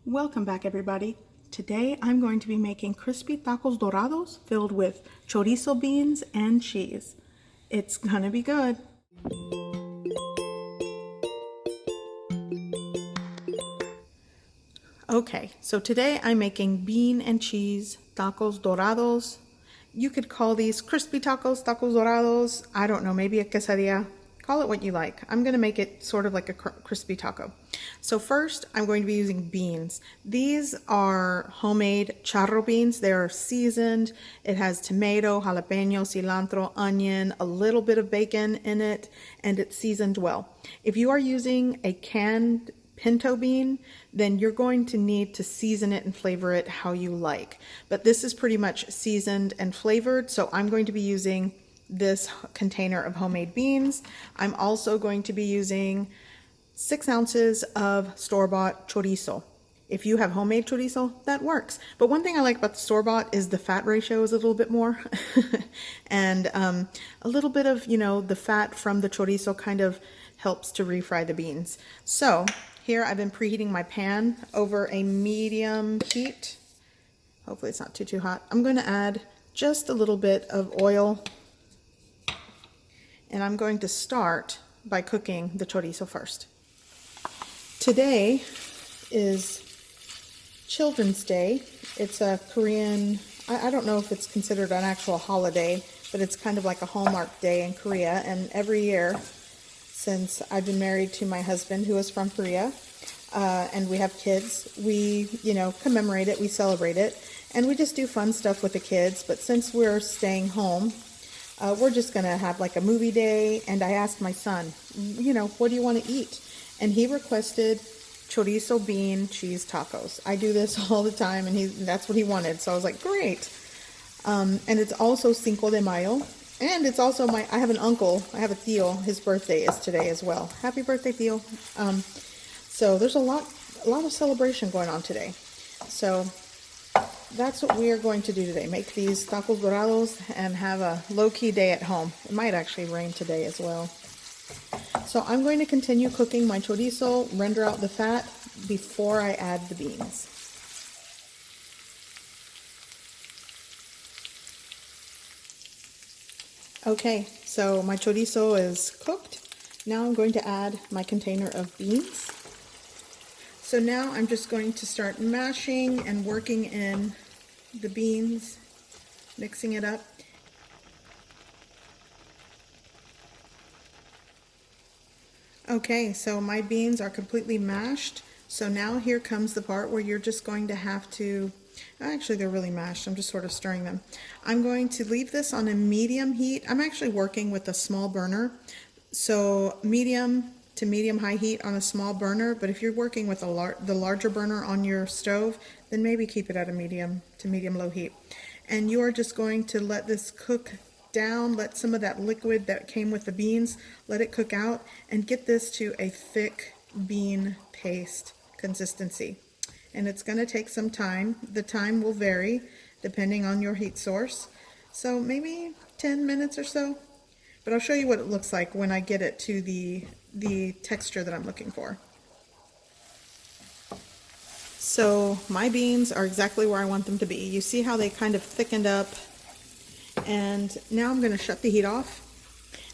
Welcome back, everybody. Today I'm going to be making crispy tacos dorados filled with chorizo beans and cheese. It's gonna be good. Okay, so today I'm making bean and cheese tacos dorados. You could call these crispy tacos, tacos dorados. I don't know, maybe a quesadilla. Call it what you like. I'm going to make it sort of like a crispy taco. So first, I'm going to be using beans. These are homemade charro beans. They are seasoned. It has tomato, jalapeno, cilantro, onion, a little bit of bacon in it, and it's seasoned well. If you are using a canned pinto bean, then you're going to need to season it and flavor it how you like. But this is pretty much seasoned and flavored, so I'm going to be using this container of homemade beans. I'm also going to be using 6 ounces of store-bought chorizo. If you have homemade chorizo, that works. But one thing I like about the store-bought is the fat ratio is a little bit more. And a little bit of, the fat from the chorizo kind of helps to refry the beans. So here I've been preheating my pan over a medium heat. Hopefully it's not too hot. I'm going to add just a little bit of oil. And I'm going to start by cooking the chorizo first. Today is Children's Day. It's a Korean, I don't know if it's considered an actual holiday, but it's kind of like a Hallmark day in Korea. And every year, since I've been married to my husband, who is from Korea, and we have kids, we, commemorate it, we celebrate it, and we just do fun stuff with the kids. But since we're staying home, we're just going to have like a movie day, and I asked my son, what do you want to eat? And he requested chorizo bean cheese tacos. I do this all the time, and that's what he wanted, so I was like, great. And it's also Cinco de Mayo, and it's also I have an uncle, I have a tío, his birthday is today as well. Happy birthday, tío. So there's a lot of celebration going on today. So that's what we are going to do today. Make these tacos dorados and have a low-key day at home. It might actually rain today as well. So I'm going to continue cooking my chorizo, render out the fat before I add the beans. Okay, so my chorizo is cooked. Now I'm going to add my container of beans. So now I'm just going to start mashing and working in the beans, mixing it up. Okay, so my beans are completely mashed. So now here comes the part where you're just going to have to, actually they're really mashed, I'm just sort of stirring them. I'm going to leave this on a medium heat. I'm actually working with a small burner. So medium to medium high heat on a small burner, but if you're working with the larger burner on your stove, then maybe keep it at a medium to medium low heat. And you are just going to let this cook down, let some of that liquid that came with the beans, let it cook out, and get this to a thick bean paste consistency. And it's going to take some time. The time will vary depending on your heat source. So maybe 10 minutes or so. But I'll show you what it looks like when I get it to the texture that I'm looking for. So my beans are exactly where I want them to be. You see how they kind of thickened up. And now I'm going to shut the heat off.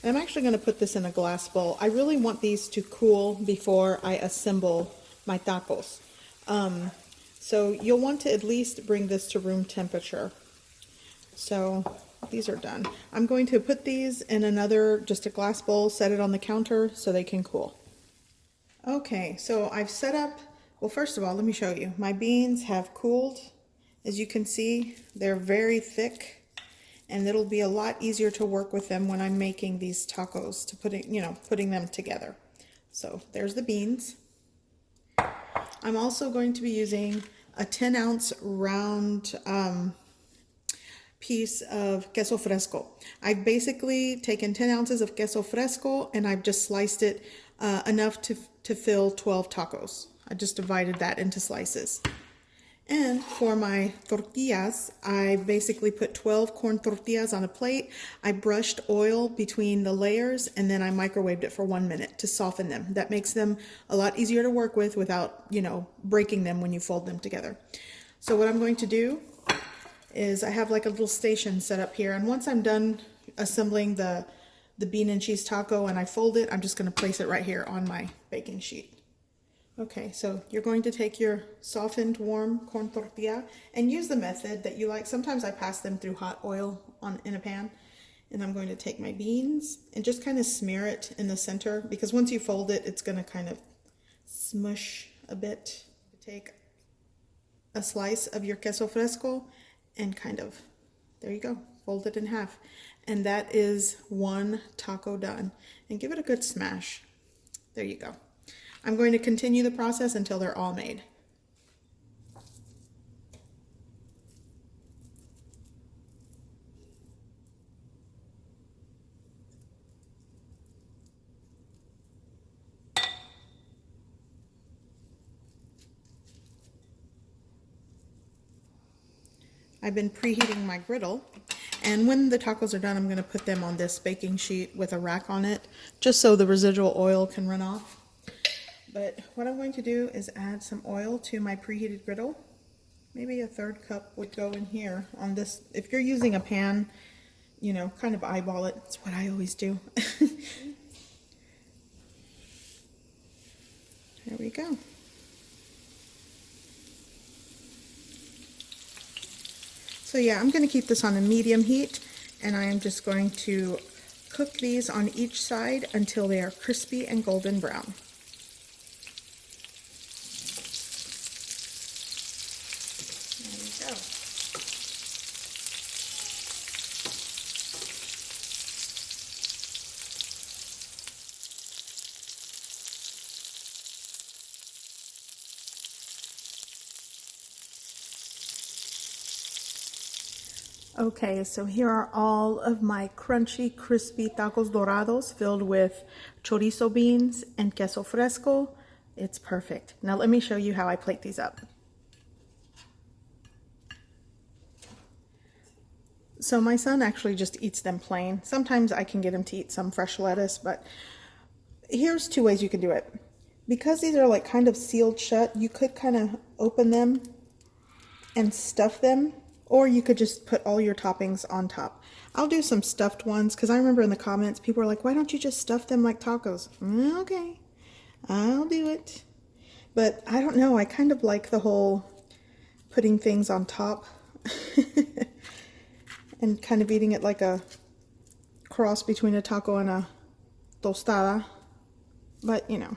And I'm actually going to put this in a glass bowl. I really want these to cool before I assemble my tacos. So you'll want to at least bring this to room temperature. So these are done. I'm going to put these in just a glass bowl, set it on the counter so they can cool. Okay, so I've set up, well, first of all, let me show you. My beans have cooled. As you can see, they're very thick, and it'll be a lot easier to work with them when I'm making these tacos, to putting them together. So there's the beans. I'm also going to be using a 10-ounce round piece of Queso Fresco. I've basically taken 10 ounces of Queso Fresco and I've just sliced it enough to fill 12 tacos. I just divided that into slices. And for my tortillas, I basically put 12 corn tortillas on a plate. I brushed oil between the layers and then I microwaved it for 1 minute to soften them. That makes them a lot easier to work with without, you know, breaking them when you fold them together. So what I'm going to do is I have like a little station set up here, and once I'm done assembling the bean and cheese taco and I fold it, I'm just going to place it right here on my baking sheet. Okay, so you're going to take your softened, warm corn tortilla and use the method that you like. Sometimes I pass them through hot oil in a pan. And I'm going to take my beans and just kind of smear it in the center, because once you fold it, it's going to kind of smush a bit. Take a slice of your queso fresco and kind of, there you go, fold it in half. And that is one taco done. And give it a good smash. There you go. I'm going to continue the process until they're all made. I've been preheating my griddle, and when the tacos are done, I'm going to put them on this baking sheet with a rack on it, just so the residual oil can run off. But what I'm going to do is add some oil to my preheated griddle. Maybe a 1/3 cup would go in here on this. If you're using a pan, you know, kind of eyeball it. It's what I always do. There we go. So yeah, I'm going to keep this on a medium heat, and I am just going to cook these on each side until they are crispy and golden brown. There we go. Okay, so here are all of my crunchy, crispy tacos dorados filled with chorizo beans and queso fresco. It's perfect. Now let me show you how I plate these up. So my son actually just eats them plain. Sometimes I can get him to eat some fresh lettuce, but here's 2 ways you can do it. Because these are like kind of sealed shut, you could kind of open them and stuff them, or you could just put all your toppings on top. I'll do some stuffed ones, because I remember in the comments people were like, why don't you just stuff them like tacos? Okay, I'll do it. But I don't know, I kind of like the whole putting things on top and kind of eating it like a cross between a taco and a tostada. But you know,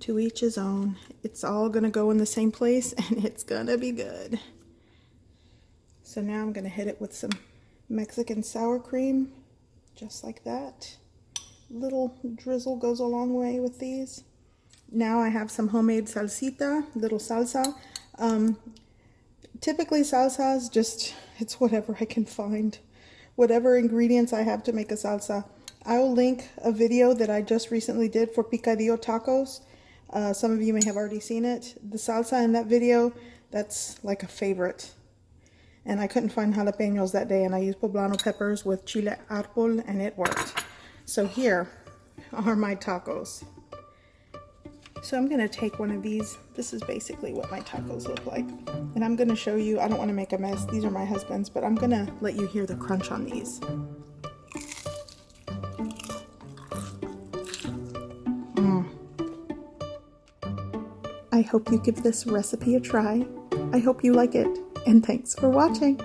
to each his own. It's all gonna go in the same place and it's gonna be good. So now I'm going to hit it with some Mexican sour cream, just like that. Little drizzle goes a long way with these. Now I have some homemade salsita, little salsa. Typically salsa is just, it's whatever I can find. Whatever ingredients I have to make a salsa. I will link a video that I just recently did for picadillo tacos. Some of you may have already seen it. The salsa in that video, that's like a favorite. And I couldn't find jalapenos that day, and I used poblano peppers with chile árbol, and it worked. So here are my tacos. So I'm gonna take one of these. This is basically what my tacos look like. And I'm gonna show you, I don't wanna make a mess, these are my husband's, but I'm gonna let you hear the crunch on these. I hope you give this recipe a try. I hope you like it, and thanks for watching.